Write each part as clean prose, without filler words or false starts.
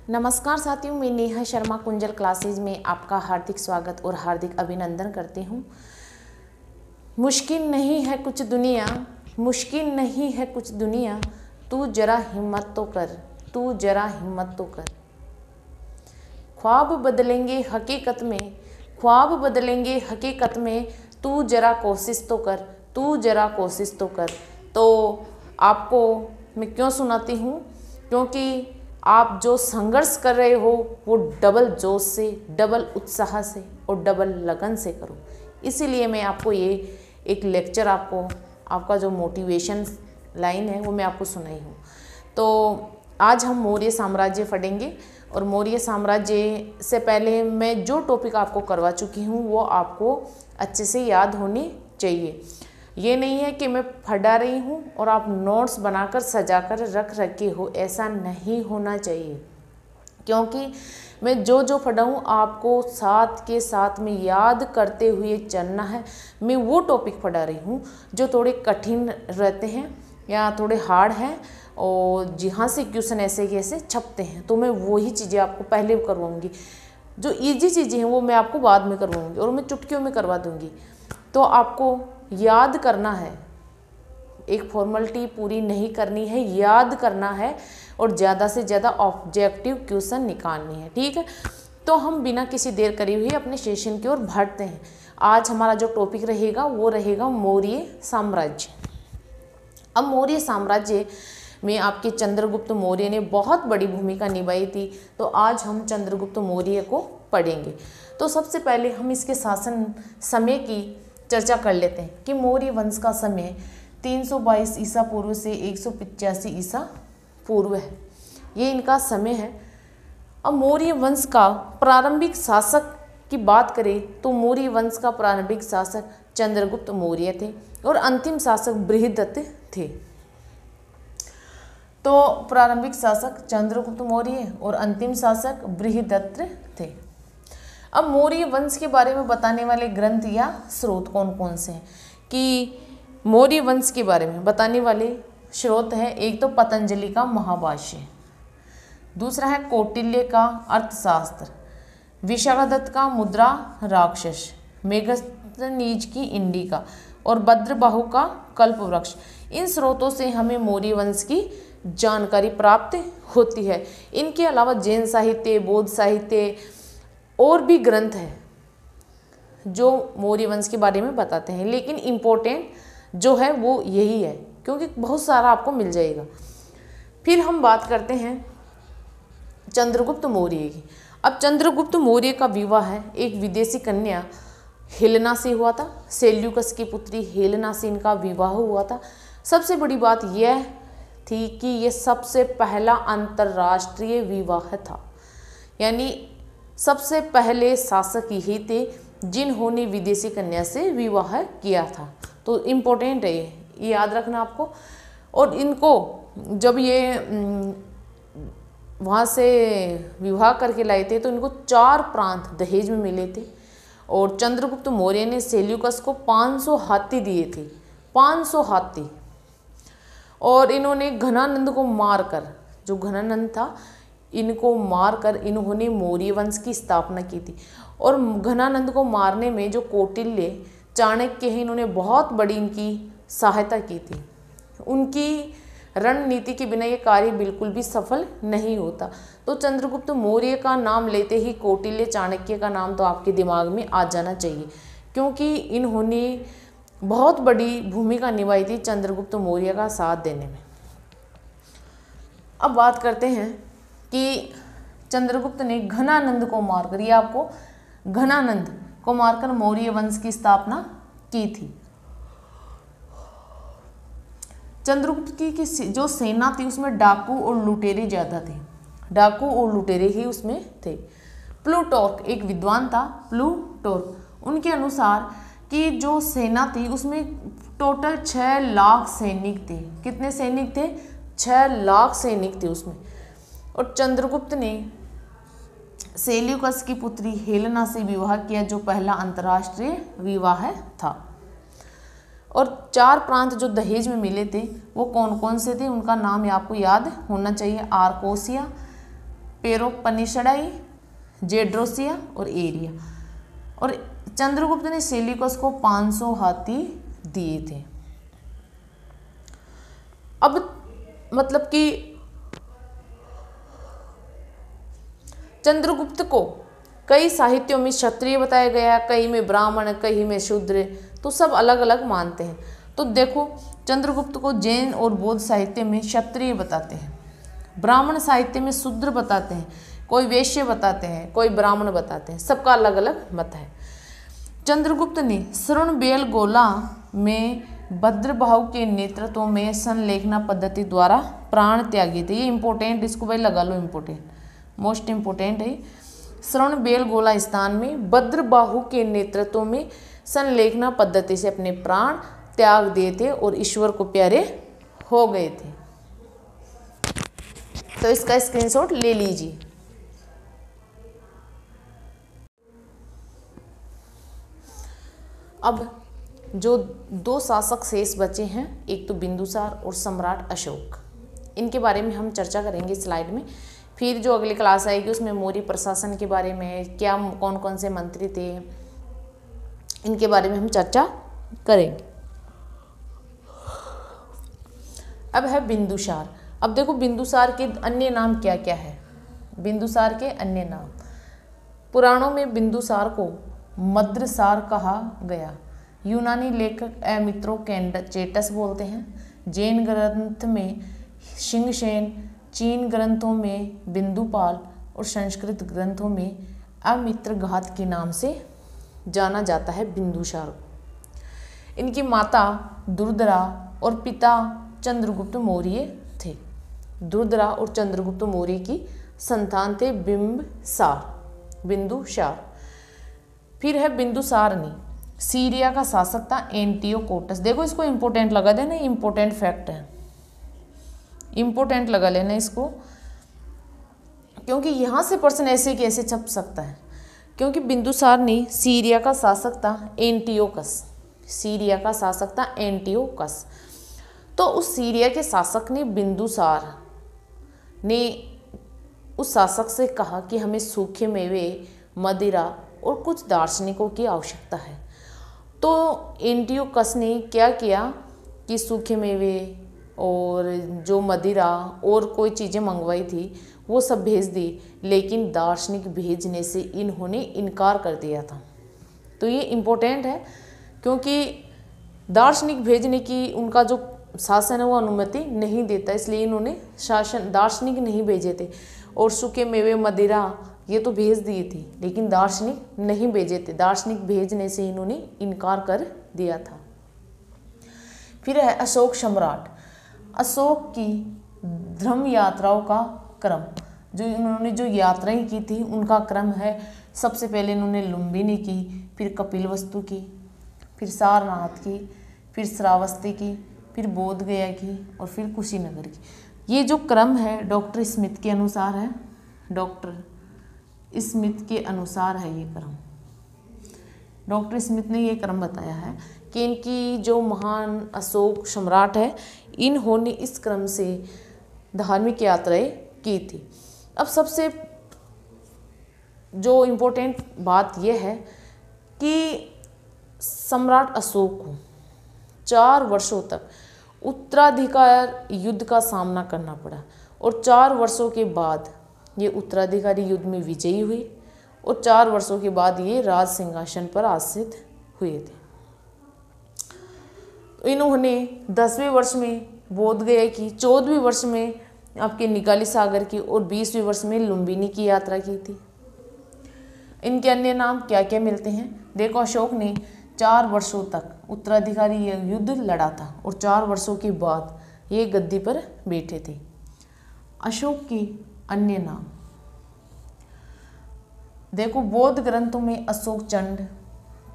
नमस्कार साथियों, मैं नेहा शर्मा कुंजल क्लासेज में आपका हार्दिक स्वागत और हार्दिक अभिनंदन करती हूँ। मुश्किल नहीं है कुछ दुनिया, मुश्किल नहीं है कुछ दुनिया, तू जरा हिम्मत तो कर, तू जरा हिम्मत तो कर। ख्वाब बदलेंगे हकीकत में, ख्वाब बदलेंगे हकीकत में, तू जरा कोशिश तो कर, तू जरा कोशिश तो कर। तो आपको मैं क्यों सुनाती हूँ? क्योंकि आप जो संघर्ष कर रहे हो वो डबल जोश से, डबल उत्साह से और डबल लगन से करो। इसीलिए मैं आपको ये एक लेक्चर आपका जो मोटिवेशन लाइन है वो मैं आपको सुनाई हूँ। तो आज हम मौर्य साम्राज्य पढ़ेंगे और मौर्य साम्राज्य से पहले मैं जो टॉपिक आपको करवा चुकी हूँ वो आपको अच्छे से याद होनी चाहिए। ये नहीं है कि मैं पढ़ा रही हूँ और आप नोट्स बनाकर सजाकर रख रखे हो, ऐसा नहीं होना चाहिए। क्योंकि मैं जो जो पढ़ाऊँ आपको साथ के साथ में याद करते हुए चलना है। मैं वो टॉपिक पढ़ा रही हूँ जो थोड़े कठिन रहते हैं या थोड़े हार्ड हैं और जहाँ से क्वेश्चन ऐसे कैसे छपते हैं, तो मैं वही चीज़ें आपको पहले करवाऊँगी। जो ईजी चीज़ें हैं वो मैं आपको बाद में करवाऊँगी और मैं चुटकियों में करवा दूँगी। तो आपको याद करना है, एक फॉर्मेलिटी पूरी नहीं करनी है, याद करना है और ज़्यादा से ज़्यादा ऑब्जेक्टिव क्वेश्चन निकालनी है। ठीक है, तो हम बिना किसी देर करे हुए अपने सेशन की ओर बढ़ते हैं। आज हमारा जो टॉपिक रहेगा वो रहेगा मौर्य साम्राज्य। अब मौर्य साम्राज्य में आपके चंद्रगुप्त मौर्य ने बहुत बड़ी भूमिका निभाई थी। तो आज हम चंद्रगुप्त मौर्य को पढ़ेंगे। तो सबसे पहले हम इसके शासन समय की चर्चा कर लेते हैं कि मौर्य वंश का समय 322 ईसा पूर्व से 185 ईसा पूर्व है। ये इनका समय है। अब मौर्य वंश का प्रारंभिक शासक की बात करें तो मौर्य वंश का प्रारंभिक शासक चंद्रगुप्त मौर्य थे और अंतिम शासक बृहदत्त थे। तो प्रारंभिक शासक चंद्रगुप्त मौर्य और अंतिम शासक बृहदत्त थे। अब मौर्य वंश के बारे में बताने वाले ग्रंथ या स्रोत कौन कौन से हैं? कि मौर्य वंश के बारे में बताने वाले स्रोत हैं, एक तो पतंजलि का महाभाष्य, दूसरा है कौटिल्य का अर्थशास्त्र, विशाखदत्त का मुद्रा राक्षस, मेगस्थनीज की इंडिका और भद्रबाहु का कल्पवृक्ष। इन स्रोतों से हमें मौर्य वंश की जानकारी प्राप्त होती है। इनके अलावा जैन साहित्य, बौद्ध साहित्य और भी ग्रंथ हैं जो मौर्य वंश के बारे में बताते हैं, लेकिन इम्पोर्टेंट जो है वो यही है क्योंकि बहुत सारा आपको मिल जाएगा। फिर हम बात करते हैं चंद्रगुप्त मौर्य की। अब चंद्रगुप्त मौर्य का विवाह है एक विदेशी कन्या हेलेना से हुआ था। सेल्यूकस की पुत्री हेलेना से इनका विवाह हुआ था। सबसे बड़ी बात यह थी कि ये सबसे पहला अंतर्राष्ट्रीय विवाह था, यानी सबसे पहले शासक यही थे जिन्होंने विदेशी कन्या से विवाह किया था। तो इम्पोर्टेंट है ये याद रखना आपको। और इनको जब ये वहाँ से विवाह करके लाए थे तो इनको 4 प्रांत दहेज में मिले थे और चंद्रगुप्त मौर्य ने सेल्यूकस को 500 हाथी दिए थे, 500 हाथी। और इन्होंने घनानंद को मारकर, जो घनानंद था इनको मारकर इन्होंने मौर्य वंश की स्थापना की थी। और घनानंद को मारने में जो कौटिल्य चाणक्य है इन्होंने बहुत बड़ी इनकी सहायता की थी। उनकी रणनीति के बिना ये कार्य बिल्कुल भी सफल नहीं होता। तो चंद्रगुप्त मौर्य का नाम लेते ही कौटिल्य चाणक्य का नाम तो आपके दिमाग में आ जाना चाहिए क्योंकि इन्होंने बहुत बड़ी भूमिका निभाई थी चंद्रगुप्त मौर्य का साथ देने में। अब बात करते हैं कि चंद्रगुप्त ने घनानंद को मारकर, ये आपको घनानंद को मारकर मौर्य वंश की स्थापना की थी। चंद्रगुप्त की जो सेना थी उसमें डाकू और लुटेरे ज़्यादा थे, डाकू और लुटेरे ही उसमें थे। प्लूटार्क एक विद्वान था, प्लूटार्क, उनके अनुसार कि जो सेना थी उसमें टोटल 6 लाख सैनिक थे। कितने सैनिक थे? 6 लाख सैनिक थे उसमें। और चंद्रगुप्त ने सेल्यूकस की पुत्री हेलेना से विवाह किया जो पहला अंतर्राष्ट्रीय विवाह था। और 4 प्रांत जो दहेज में मिले थे वो कौन कौन से थे, उनका नाम आपको याद होना चाहिए। आर्कोसिया, पेलोपोनेशियाई, जेड्रोसिया और एरिया। और चंद्रगुप्त ने सेल्यूकस को 500 हाथी दिए थे। अब मतलब कि चंद्रगुप्त को कई साहित्यों में क्षत्रिय बताया गया, कई में ब्राह्मण, कई में शूद्र, तो सब अलग अलग मानते हैं। तो देखो चंद्रगुप्त को जैन और बौद्ध साहित्य में क्षत्रिय बताते हैं, ब्राह्मण साहित्य में शूद्र बताते हैं, कोई वैश्य बताते हैं, कोई ब्राह्मण बताते हैं, सबका अलग अलग मत है। चंद्रगुप्त ने श्रवणबेलगोला में भद्रबाहु के नेतृत्व में संलेखना पद्धति द्वारा प्राण त्यागे थे। ये इंपॉर्टेंट, इसको भाई लगा लो, इंपॉर्टेंट, मोस्ट इंपॉर्टेंट है। श्रवणबेलगोला स्थान में भद्रबाहु के नेतृत्व में संलेखना पद्धति से अपने प्राण त्याग दिए थे और ईश्वर को प्यारे हो गए थे। तो इसका स्क्रीनशॉट ले लीजिए। अब जो दो शासक शेष बचे हैं, एक तो बिंदुसार और सम्राट अशोक, इनके बारे में हम चर्चा करेंगे स्लाइड में। फिर जो अगली क्लास आएगी उसमें मौर्य प्रशासन के बारे में, क्या कौन कौन से मंत्री थे, इनके बारे में हम चर्चा करेंगे। अब है बिंदुसार। अब देखो बिंदुसार के अन्य नाम क्या क्या है। बिंदुसार के अन्य नाम, पुराणों में बिंदुसार को मद्रसार कहा गया, यूनानी लेखक एमित्रोचेटस बोलते हैं, जैन ग्रंथ में सिंहसेन, चीन ग्रंथों में बिंदुपाल और संस्कृत ग्रंथों में अमित्रघात के नाम से जाना जाता है बिंदुसार को। इनकी माता दुर्धरा और पिता चंद्रगुप्त मौर्य थे। दुर्धरा और चंद्रगुप्त मौर्य की संतान थे बिंदुसार। फिर है बिंदुसार ने सीरिया का शासक था एंटियोकोटस। देखो इसको इंपॉर्टेंट लगा देना, इंपॉर्टेंट फैक्ट है, इंपॉर्टेंट लगा लेना इसको, क्योंकि यहाँ से प्रश्न ऐसे कैसे छप सकता है। क्योंकि बिंदुसार ने सीरिया का शासक था एंटियोकस, सीरिया का शासक था एंटियोकस। तो उस सीरिया के शासक ने बिंदुसार ने उस शासक से कहा कि हमें सूखे मेवे, मदिरा और कुछ दार्शनिकों की आवश्यकता है। तो एंटियोकस ने क्या किया कि सूखे मेवे और जो मदिरा और कोई चीज़ें मंगवाई थी वो सब भेज दी, लेकिन दार्शनिक भेजने से इन्होंने इनकार कर दिया था। तो ये इम्पोर्टेंट है, क्योंकि दार्शनिक भेजने की उनका जो शासन है वो अनुमति नहीं देता, इसलिए इन्होंने दार्शनिक नहीं भेजे थे। और सूखे मेवे, मदिरा ये तो भेज दिए थे, लेकिन दार्शनिक नहीं भेजे थे। दार्शनिक भेजने से इन्होंने इनकार कर दिया था। फिर है अशोक सम्राट। अशोक की धर्म यात्राओं का क्रम, जो इन्होंने जो यात्राएं की थी उनका क्रम है। सबसे पहले इन्होंने लुम्बिनी की, फिर कपिलवस्तु की, फिर सारनाथ की, फिर श्रावस्ती की, फिर बोध गया की और फिर कुशीनगर की। ये जो क्रम है डॉक्टर स्मिथ के अनुसार है, डॉक्टर स्मिथ के अनुसार है ये क्रम। डॉक्टर स्मिथ ने ये क्रम बताया है कि इनकी जो महान अशोक सम्राट है, इन्होंने इस क्रम से धार्मिक यात्राएं की थी। अब सबसे जो इम्पोर्टेंट बात यह है कि सम्राट अशोक को 4 वर्षों तक उत्तराधिकार युद्ध का सामना करना पड़ा, और 4 वर्षों के बाद ये उत्तराधिकारी युद्ध में विजयी हुए, और 4 वर्षों के बाद ये राज सिंहासन पर आसीन हुए थे। तो इन्होंने 10वें वर्ष में बोध गया की, 14वें वर्ष में आपके निकाली सागर की और 20वें वर्ष में लुम्बिनी की यात्रा की थी। इनके अन्य नाम क्या क्या मिलते हैं? देखो, अशोक ने 4 वर्षों तक उत्तराधिकारी युद्ध लड़ा था और 4 वर्षों के बाद ये गद्दी पर बैठे थे। अशोक की अन्य नाम देखो, बौद्ध ग्रंथों में अशोक चंड,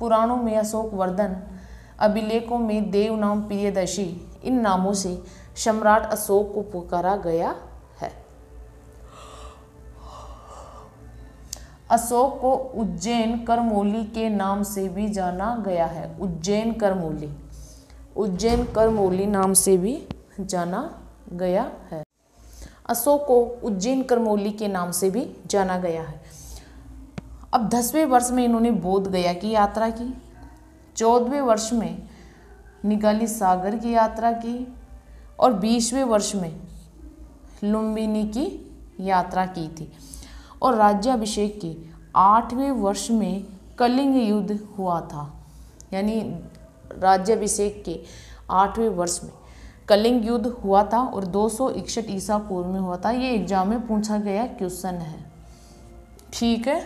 पुराणों में अशोक वर्धन, अभिलेखों में देव नाम प्रियदर्शी, इन नामों से सम्राट अशोक को पुकारा गया है। अशोक को उज्जैन करमौली के नाम से भी जाना गया है। उज्जैन करमौली नाम से भी जाना गया है। अशोक को उज्जैन करमौली के नाम से भी जाना गया है। अब 10वें वर्ष में इन्होंने बोध गया की यात्रा की, 14वें वर्ष में निगाली सागर की यात्रा की और 20वें वर्ष में लुम्बिनी की यात्रा की थी। और राज्याभिषेक की 8वें वर्ष में कलिंग युद्ध हुआ था, यानी राज्याभिषेक के 8वें वर्ष में कलिंग युद्ध हुआ था और 261 ईसा पूर्व में हुआ था। ये एग्जाम में पूछा गया क्वेश्चन है, ठीक है।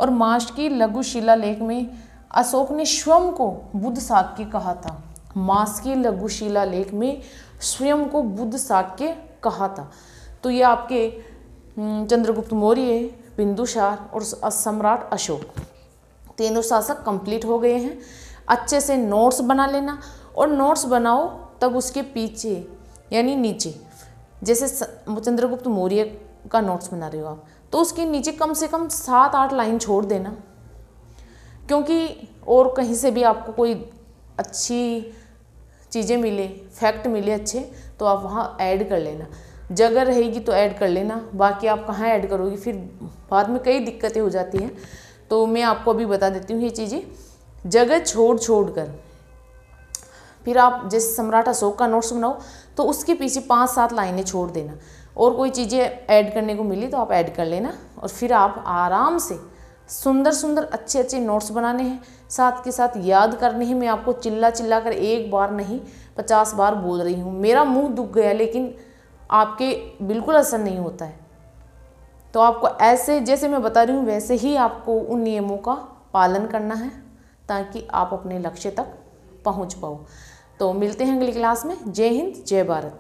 और माश की लघु शिलालेख में अशोक ने स्वयं को बुद्ध शाक्य कहा था। माश की लघु शिलालेख में स्वयं को बुद्ध शाक्य कहा था। तो ये आपके चंद्रगुप्त मौर्य, बिंदुसार और सम्राट अशोक तीनों शासक कंप्लीट हो गए हैं। अच्छे से नोट्स बना लेना, और नोट्स बनाओ तब उसके पीछे यानी नीचे, जैसे चंद्रगुप्त मौर्य का नोट्स बना रहे हो आप, तो उसके नीचे कम से कम 7-8 लाइन छोड़ देना, क्योंकि और कहीं से भी आपको कोई अच्छी चीज़ें मिले, फैक्ट मिले अच्छे, तो आप वहाँ ऐड कर लेना। जगह रहेगी तो ऐड कर लेना, बाकी आप कहाँ ऐड करोगी, फिर बाद में कई दिक्कतें हो जाती हैं। तो मैं आपको अभी बता देती हूँ ये चीज़ें, जगह छोड़ कर फिर आप जैसे सम्राट अशोक का नोट्स बनाओ तो उसके पीछे 5-7 लाइनें छोड़ देना, और कोई चीज़ें ऐड करने को मिली तो आप ऐड कर लेना, और फिर आप आराम से सुंदर अच्छे नोट्स बनाने हैं, साथ के साथ याद करने हैं। मैं आपको चिल्ला कर एक बार नहीं 50 बार बोल रही हूँ, मेरा मुंह दुख गया लेकिन आपके बिल्कुल असर नहीं होता है। तो आपको ऐसे जैसे मैं बता रही हूँ वैसे ही आपको उन नियमों का पालन करना है, ताकि आप अपने लक्ष्य तक पहुँच पाओ। तो मिलते हैं अगली क्लास में। जय हिंद, जय भारत।